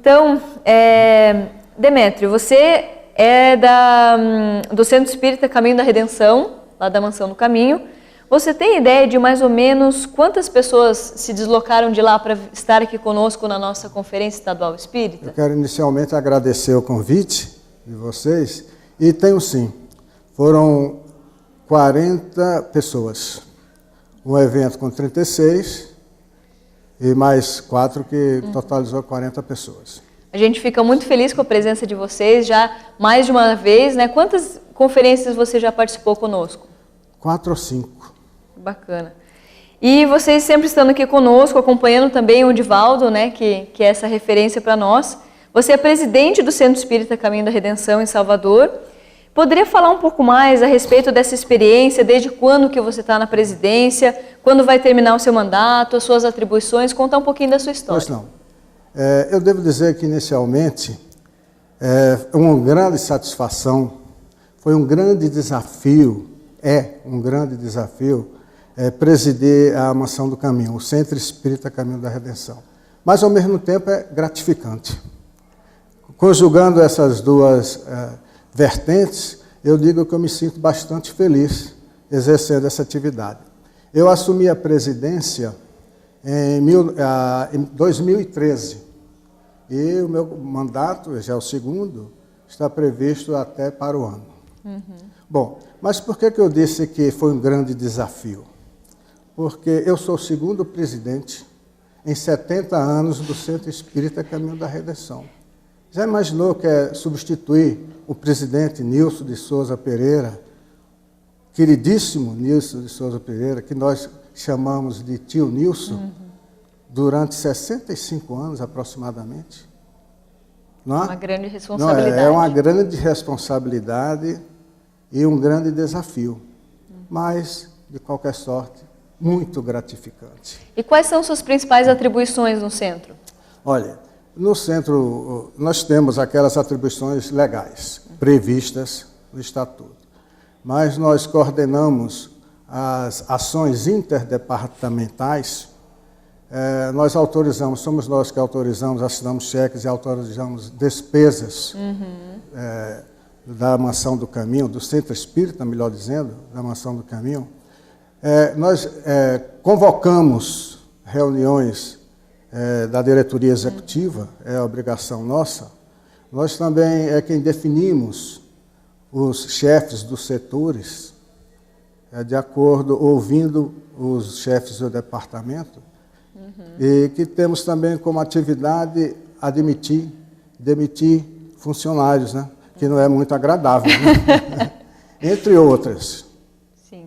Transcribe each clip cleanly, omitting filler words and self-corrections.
Então, Demétrio, você é do Centro Espírita Caminho da Redenção, lá da Mansão do Caminho. Você tem ideia de mais ou menos quantas pessoas se deslocaram de lá para estar aqui conosco na nossa Conferência Estadual Espírita? Eu quero inicialmente agradecer o convite de vocês e tenho sim, foram 40 pessoas. Um evento com 36 e mais 4 que totalizou 40 pessoas. A gente fica muito feliz com a presença de vocês, já mais de uma vez, né? Quantas conferências você já participou conosco? 4 ou 5. Bacana. E vocês sempre estando aqui conosco, acompanhando também o Divaldo, né? Que é essa referência para nós. Você é presidente do Centro Espírita Caminho da Redenção em Salvador. Poderia falar um pouco mais a respeito dessa experiência, desde quando que você está na presidência, quando vai terminar o seu mandato, as suas atribuições, contar um pouquinho da sua história. Pois não. Eu devo dizer que inicialmente uma grande satisfação, foi um grande desafio, presidir a Mansão do Caminho, o Centro Espírita Caminho da Redenção. Mas ao mesmo tempo é gratificante. Conjugando essas duas vertentes, eu digo que eu me sinto bastante feliz exercendo essa atividade. Eu assumi a presidência em 2013 e o meu mandato, já é o segundo, está previsto até para o ano. Bom, mas por que eu disse que foi um grande desafio? Porque eu sou o segundo presidente em 70 anos do Centro Espírita Caminho da Redenção. Já imaginou que é substituir o presidente Nilson de Souza Pereira, queridíssimo Nilson de Souza Pereira, que nós chamamos de tio Nilson, durante 65 anos aproximadamente? Não é? Uma grande responsabilidade. Não, é uma grande responsabilidade e um grande desafio, mas, de qualquer sorte, muito gratificante. E quais são suas principais atribuições no centro? Olha, no centro, nós temos aquelas atribuições legais, previstas no Estatuto, mas nós coordenamos as ações interdepartamentais, nós autorizamos, somos nós que autorizamos, assinamos cheques e autorizamos despesas da Mansão do Caminho, do Centro Espírita, melhor dizendo, da Mansão do Caminho. Nós convocamos reuniões da diretoria executiva, é a obrigação nossa. Nós também é quem definimos os chefes dos setores, de acordo, ouvindo os chefes do departamento, e que temos também como atividade demitir funcionários, né? Que não é muito agradável, né? Entre outras. Sim.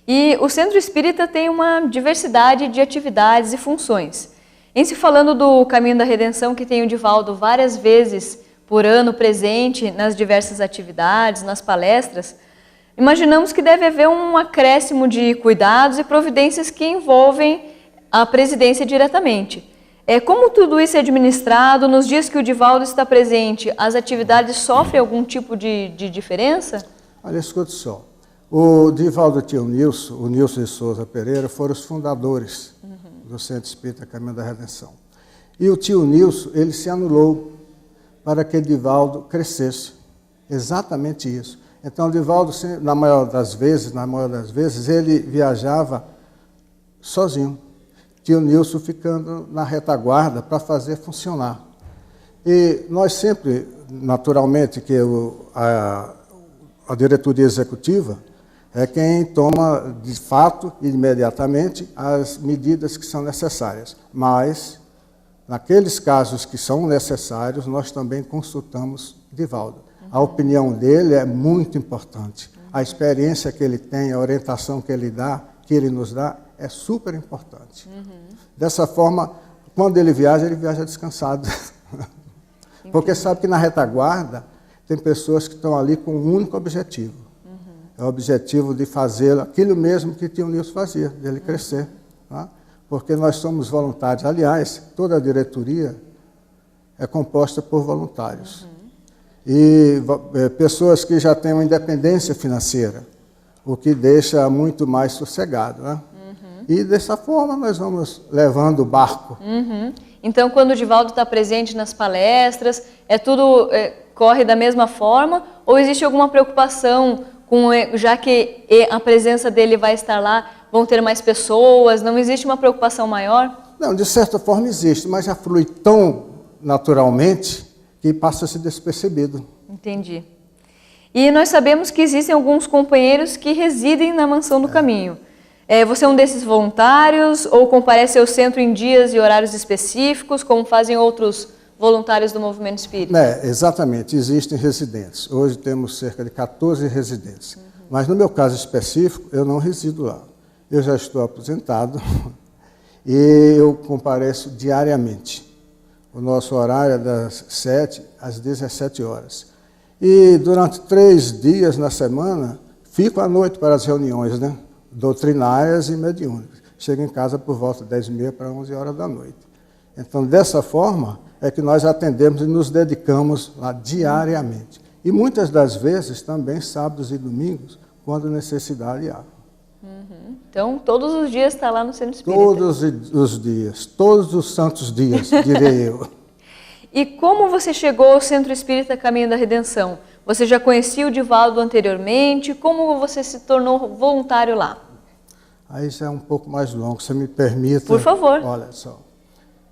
E o Centro Espírita tem uma diversidade de atividades e funções. Em se falando do Caminho da Redenção, que tem o Divaldo várias vezes por ano presente nas diversas atividades, nas palestras, imaginamos que deve haver um acréscimo de cuidados e providências que envolvem a presidência diretamente. Como tudo isso é administrado? Nos dias que o Divaldo está presente, as atividades sofrem algum tipo de diferença? Olha, escuta só. O Divaldo e o tio Nilson, o Nilson de Souza Pereira, foram os fundadores do Centro Espírita Caminho da Redenção. E o tio Nilson, ele se anulou para que Divaldo crescesse. Exatamente isso. Então, Divaldo, na maioria das vezes, ele viajava sozinho. Tio Nilson ficando na retaguarda para fazer funcionar. E nós sempre, naturalmente, que a diretoria executiva é quem toma, de fato, imediatamente, as medidas que são necessárias. Mas, naqueles casos que são necessários, nós também consultamos Divaldo. A opinião dele é muito importante. A experiência que ele tem, a orientação que ele nos dá, é super importante. Dessa forma, quando ele viaja descansado. Porque sabe que na retaguarda tem pessoas que estão ali com um único objetivo. É o objetivo de fazer aquilo mesmo que o tio Nilson fazia, dele crescer. Tá? Porque nós somos voluntários. Aliás, toda a diretoria é composta por voluntários. E pessoas que já têm uma independência financeira, o que deixa muito mais sossegado. Né? E dessa forma nós vamos levando o barco. Então, quando o Divaldo está presente nas palestras, corre da mesma forma? Ou existe alguma preocupação, já que a presença dele vai estar lá, vão ter mais pessoas? Não existe uma preocupação maior? Não, de certa forma existe, mas já flui tão naturalmente que passa a ser despercebido. Entendi. E nós sabemos que existem alguns companheiros que residem na Mansão do Caminho. Você é um desses voluntários ou comparece ao centro em dias e horários específicos, como fazem outros voluntários do Movimento Espírita? Exatamente, existem residentes. Hoje temos cerca de 14 residentes. Mas no meu caso específico, eu não resido lá. Eu já estou aposentado e eu compareço diariamente. O nosso horário é das 7 às 17 horas. E durante 3 dias na semana, fico à noite para as reuniões, né? Doutrinárias e mediúnicas. Chego em casa por volta de 10h30 para 11 horas da noite. Então, dessa forma, é que nós atendemos e nos dedicamos lá diariamente. E muitas das vezes também sábados e domingos, quando necessidade há. Então, todos os dias está lá no Centro Espírita? Todos os dias, todos os santos dias, direi eu. E como você chegou ao Centro Espírita Caminho da Redenção? Você já conhecia o Divaldo anteriormente? Como você se tornou voluntário lá? Aí já é um pouco mais longo, se me permita. Por favor. Olha só,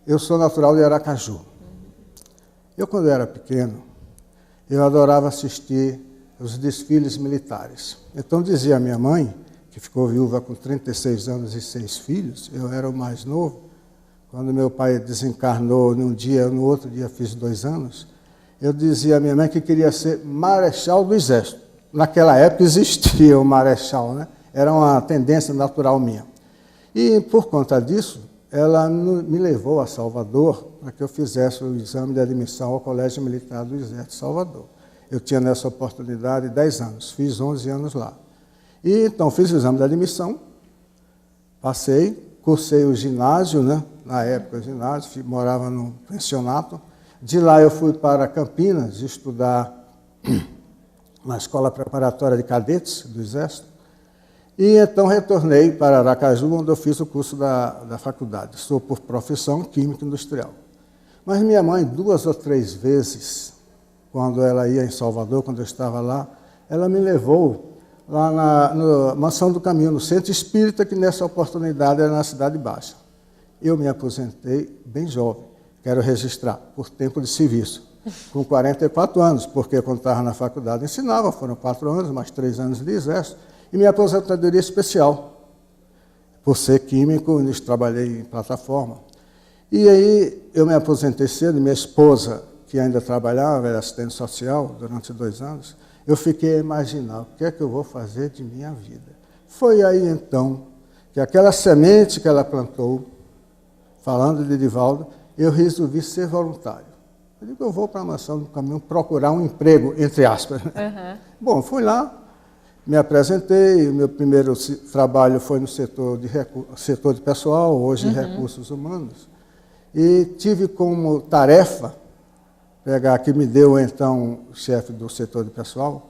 eu sou natural de Aracaju. Eu, quando era pequeno, eu adorava assistir os desfiles militares. Então dizia a minha mãe, que ficou viúva com 36 anos e 6 filhos, eu era o mais novo. Quando meu pai desencarnou num dia, no outro dia fiz 2 anos, eu dizia à minha mãe que queria ser marechal do Exército. Naquela época existia o marechal, né? Era uma tendência natural minha. E por conta disso, ela me levou a Salvador para que eu fizesse o exame de admissão ao Colégio Militar do Exército de Salvador. Eu tinha nessa oportunidade 10 anos, fiz 11 anos lá. E então fiz o exame de admissão, passei, cursei o ginásio, né? Na época o ginásio, morava no pensionato. De lá eu fui para Campinas estudar na Escola Preparatória de Cadetes do Exército. E então retornei para Aracaju, onde eu fiz o curso da faculdade. Sou por profissão químico industrial. Mas minha mãe, 2 ou 3 vezes, quando ela ia em Salvador, quando eu estava lá, ela me levou lá na Mansão do Caminho, no Centro Espírita, que nessa oportunidade era na Cidade Baixa. Eu me aposentei bem jovem, quero registrar, por tempo de serviço, com 44 anos, porque quando estava na faculdade ensinava, foram 4 anos, mais 3 anos de exército, e minha aposentadoria especial, por ser químico, eu trabalhei em plataforma. E aí eu me aposentei cedo, minha esposa, que ainda trabalhava, era assistente social durante 2 anos, eu fiquei a imaginar o que é que eu vou fazer de minha vida. Foi aí então que aquela semente que ela plantou, falando de Divaldo, eu resolvi ser voluntário. Eu digo, eu vou para a Mansão do Caminho procurar um emprego, entre aspas. Bom, fui lá, me apresentei, o meu primeiro trabalho foi no setor de pessoal, hoje recursos humanos, e tive como tarefa, que me deu então o chefe do setor de pessoal,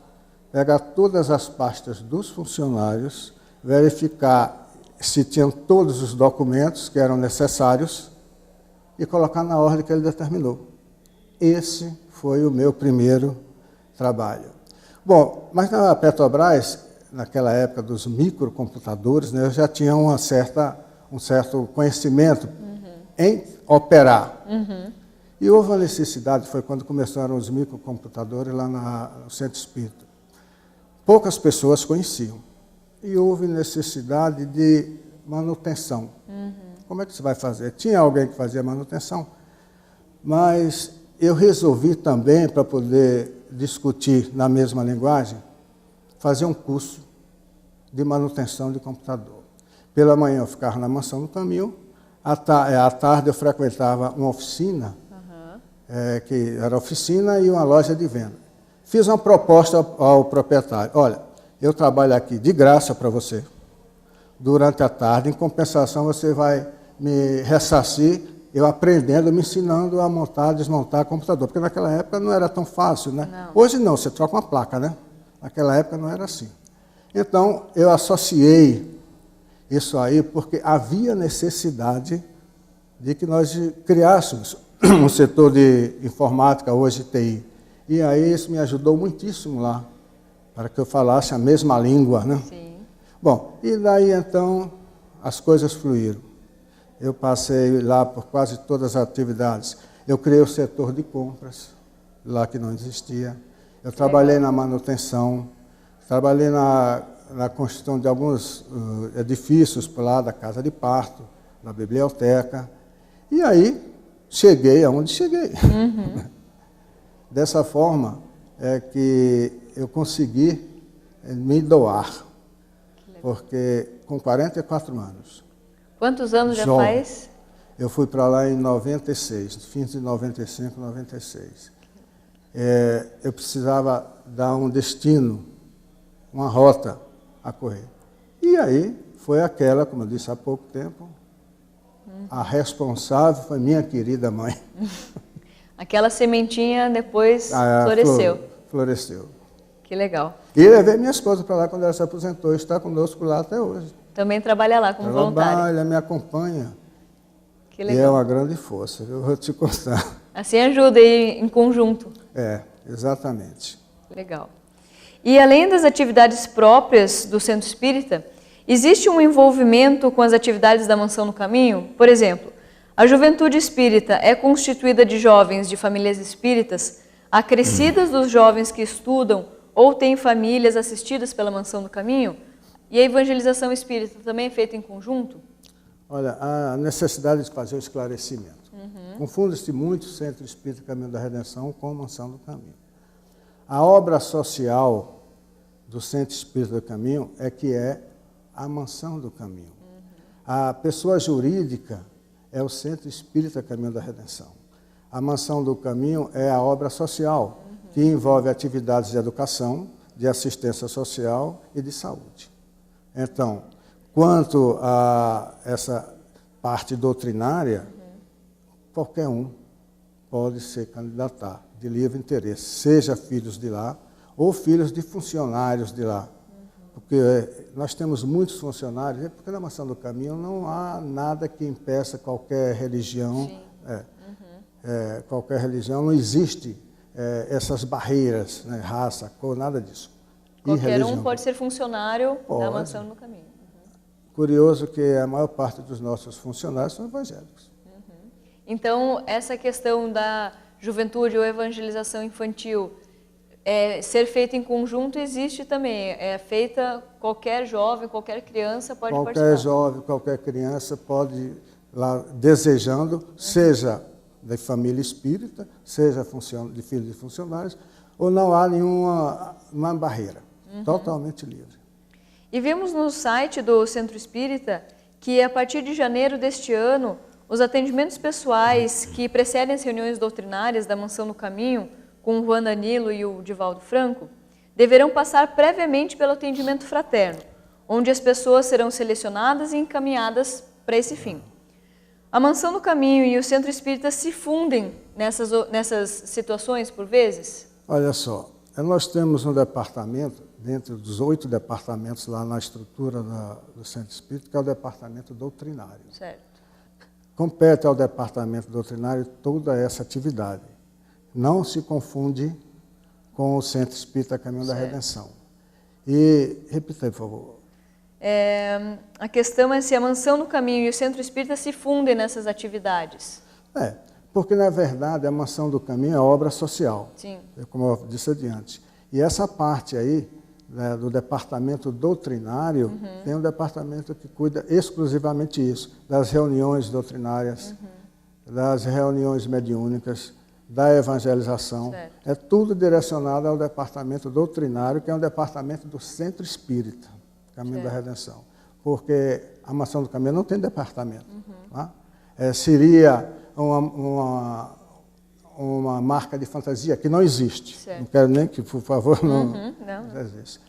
pegar todas as pastas dos funcionários, verificar se tinham todos os documentos que eram necessários e colocar na ordem que ele determinou. Esse foi o meu primeiro trabalho. Bom, mas na Petrobras, naquela época dos microcomputadores, né, eu já tinha um certo conhecimento em operar. E houve uma necessidade, foi quando começaram os microcomputadores lá no Centro Espírita. Poucas pessoas conheciam. E houve necessidade de manutenção. Como é que você vai fazer? Tinha alguém que fazia manutenção, mas eu resolvi também, para poder discutir na mesma linguagem, fazer um curso de manutenção de computador. Pela manhã eu ficava na Mansão do Caminho, à tarde eu frequentava uma oficina, que era oficina e uma loja de venda. Fiz uma proposta ao proprietário, olha, eu trabalho aqui de graça para você, durante a tarde, em compensação você vai me ressarcir, eu aprendendo, me ensinando a montar, desmontar computador, porque naquela época não era tão fácil, né? Não. Hoje não, você troca uma placa, né? Naquela época não era assim. Então, eu associei Isso aí porque havia necessidade de que nós criássemos um setor de informática, hoje TI. E aí isso me ajudou muitíssimo lá, para que eu falasse a mesma língua, né? Sim. Bom, e daí então as coisas fluíram. Eu passei lá por quase todas as atividades. Eu criei o setor de compras, lá que não existia. Eu trabalhei na manutenção, trabalhei na construção de alguns edifícios por lá, da casa de parto, da biblioteca. E aí cheguei aonde cheguei. Uhum. Dessa forma é que eu consegui me doar, porque com 44 anos. Quantos anos já jovem, faz? Eu fui para lá em 96, fins de 95, 96. Eu precisava dar um destino, uma rota a correr. E aí foi aquela, como eu disse há pouco tempo, a responsável foi minha querida mãe. Aquela sementinha depois floresceu. Floresceu. Que legal. E levei minha esposa para lá quando ela se aposentou, está conosco lá até hoje. Também trabalha lá como voluntária. Trabalha, me acompanha. Que legal. E é uma grande força, eu vou te contar. Assim ajuda aí em conjunto. Exatamente. Legal. E além das atividades próprias do Centro Espírita, existe um envolvimento com as atividades da Mansão no Caminho? Por exemplo, a juventude espírita é constituída de jovens de famílias espíritas, acrescidas dos jovens que estudam ou têm famílias assistidas pela Mansão do Caminho? E a evangelização espírita também é feita em conjunto? Olha, a necessidade de fazer o esclarecimento. Confunde-se muito o Centro Espírita Caminho da Redenção com a Mansão do Caminho. A obra social do Centro Espírita do Caminho é que é a Mansão do Caminho. A pessoa jurídica é o Centro Espírita Caminho da Redenção. A Mansão do Caminho é a obra social, que envolve atividades de educação, de assistência social e de saúde. Então, quanto a essa parte doutrinária, qualquer um pode se candidatar de livre interesse, seja filhos de lá ou filhos de funcionários de lá. Porque nós temos muitos funcionários, porque na Mansão do Caminho não há nada que impeça qualquer religião. Qualquer religião, não existe essas barreiras, né, raça, cor, nada disso. Qualquer um pode ser funcionário da Mansão do Caminho. Curioso que a maior parte dos nossos funcionários são evangélicos. Então, essa questão da juventude ou evangelização infantil ser feita em conjunto existe também. É feita, qualquer jovem, qualquer criança pode participar. Qualquer jovem, qualquer criança pode, lá desejando, seja de família espírita, seja de filho de funcionários, ou não há nenhuma barreira. Totalmente livre. E vimos no site do Centro Espírita que a partir de janeiro deste ano, os atendimentos pessoais que precedem as reuniões doutrinárias da Mansão no Caminho, com o Juan Danilo e o Divaldo Franco, deverão passar previamente pelo atendimento fraterno, onde as pessoas serão selecionadas e encaminhadas para esse fim. A Mansão no Caminho e o Centro Espírita se fundem nessas situações, por vezes? Olha só, nós temos um departamento, dentro dos 8 departamentos lá na estrutura do Centro Espírita, que é o departamento doutrinário. Certo. Compete ao departamento doutrinário toda essa atividade. Não se confunde com o Centro Espírita Caminho da Redenção. E, repita aí, por favor. A questão é se a Mansão no Caminho e o Centro Espírita se fundem nessas atividades. Porque, na verdade, a Mansão do Caminho é obra social, Sim. Como eu disse adiante. E essa parte aí, né, do departamento doutrinário, tem um departamento que cuida exclusivamente isso, das reuniões doutrinárias, das reuniões mediúnicas, da evangelização. Certo. É tudo direcionado ao departamento doutrinário, que é um departamento do Centro Espírita, Caminho da Redenção. Porque a Mansão do Caminho não tem departamento. Tá? Seria uma marca de fantasia que não existe. Certo. Não quero nem que, por favor, não Não. existe.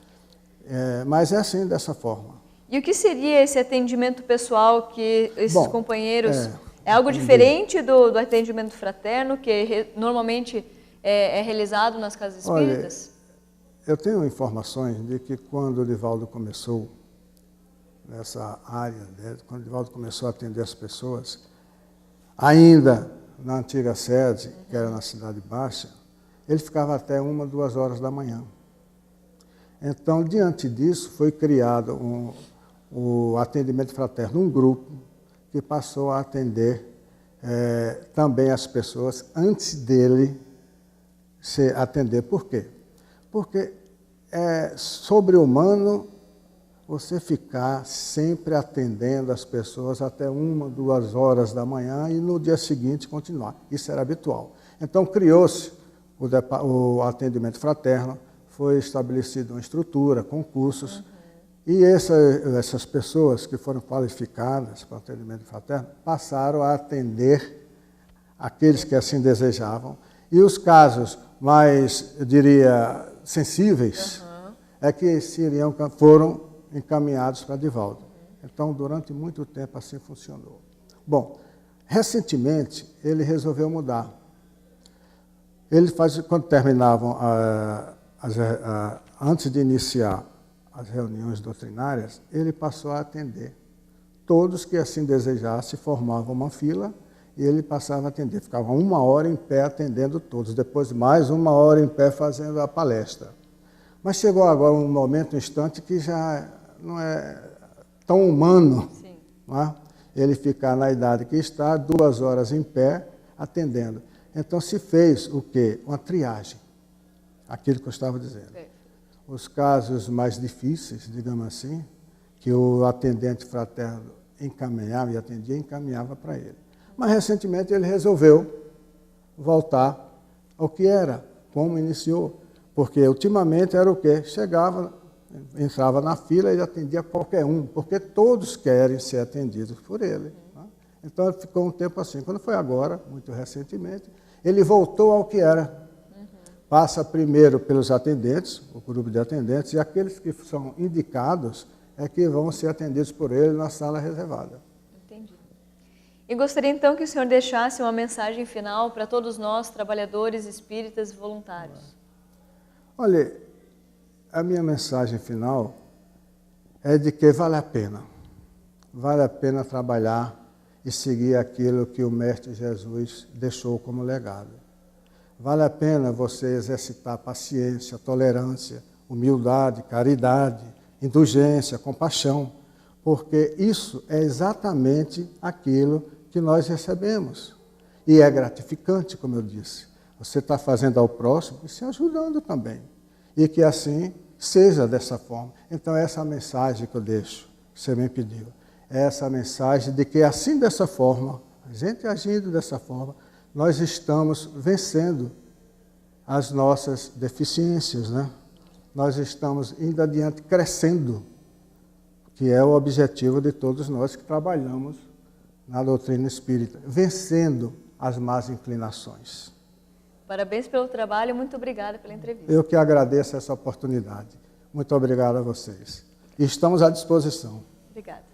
Mas é assim, dessa forma. E o que seria esse atendimento pessoal que esses companheiros... É algo diferente do atendimento fraterno, que normalmente é realizado nas casas espíritas? Olha, eu tenho informações de que quando o Divaldo começou, nessa área, né? Quando o Divaldo começou a atender as pessoas, ainda na antiga sede, que era na Cidade Baixa, ele ficava até 1, 2 horas da manhã. Então, diante disso, foi criado o atendimento fraterno, um grupo que passou a atender também as pessoas antes dele se atender. Por quê? Porque é sobre-humano você ficar sempre atendendo as pessoas até 1, 2 horas da manhã e no dia seguinte continuar. Isso era habitual. Então, criou-se o atendimento fraterno, foi estabelecida uma estrutura, concursos, e essas pessoas que foram qualificadas para o atendimento fraterno passaram a atender aqueles que assim desejavam. E os casos mais, eu diria, sensíveis, é que foram encaminhados para Divaldo. Então, durante muito tempo assim funcionou. Bom, recentemente ele resolveu mudar. Ele quando terminavam, antes de iniciar as reuniões doutrinárias, ele passou a atender. Todos que assim desejassem formavam uma fila e ele passava a atender. Ficava 1 hora em pé atendendo todos, depois mais 1 hora em pé fazendo a palestra. Mas chegou agora um momento, um instante, que já não é tão humano, não é? Ele ficar na idade que está, 2 horas em pé atendendo. Então se fez o quê? Uma triagem, aquilo que eu estava dizendo. Os casos mais difíceis, digamos assim, que o atendente fraterno encaminhava e atendia, encaminhava para ele. Mas recentemente ele resolveu voltar ao que era, como iniciou. Porque ultimamente era o quê? Chegava, entrava na fila e atendia qualquer um, porque todos querem ser atendidos por ele. Né? Então ele ficou um tempo assim. Quando foi agora, muito recentemente, ele voltou ao que era. Passa primeiro pelos atendentes, o grupo de atendentes, e aqueles que são indicados é que vão ser atendidos por ele na sala reservada. Entendi. E gostaria então que o senhor deixasse uma mensagem final para todos nós, trabalhadores espíritas e voluntários. Olha, a minha mensagem final é de que vale a pena. Vale a pena trabalhar e seguir aquilo que o Mestre Jesus deixou como legado. Vale a pena você exercitar paciência, tolerância, humildade, caridade, indulgência, compaixão, porque isso é exatamente aquilo que nós recebemos. E é gratificante, como eu disse. Você está fazendo ao próximo e se ajudando também. E que assim seja dessa forma. Então essa é a mensagem que eu deixo, que você me pediu. É essa mensagem de que assim dessa forma, a gente agindo dessa forma, nós estamos vencendo as nossas deficiências, né? Nós estamos indo adiante, crescendo, que é o objetivo de todos nós que trabalhamos na doutrina espírita, vencendo as más inclinações. Parabéns pelo trabalho e muito obrigada pela entrevista. Eu que agradeço essa oportunidade. Muito obrigado a vocês. E estamos à disposição. Obrigada.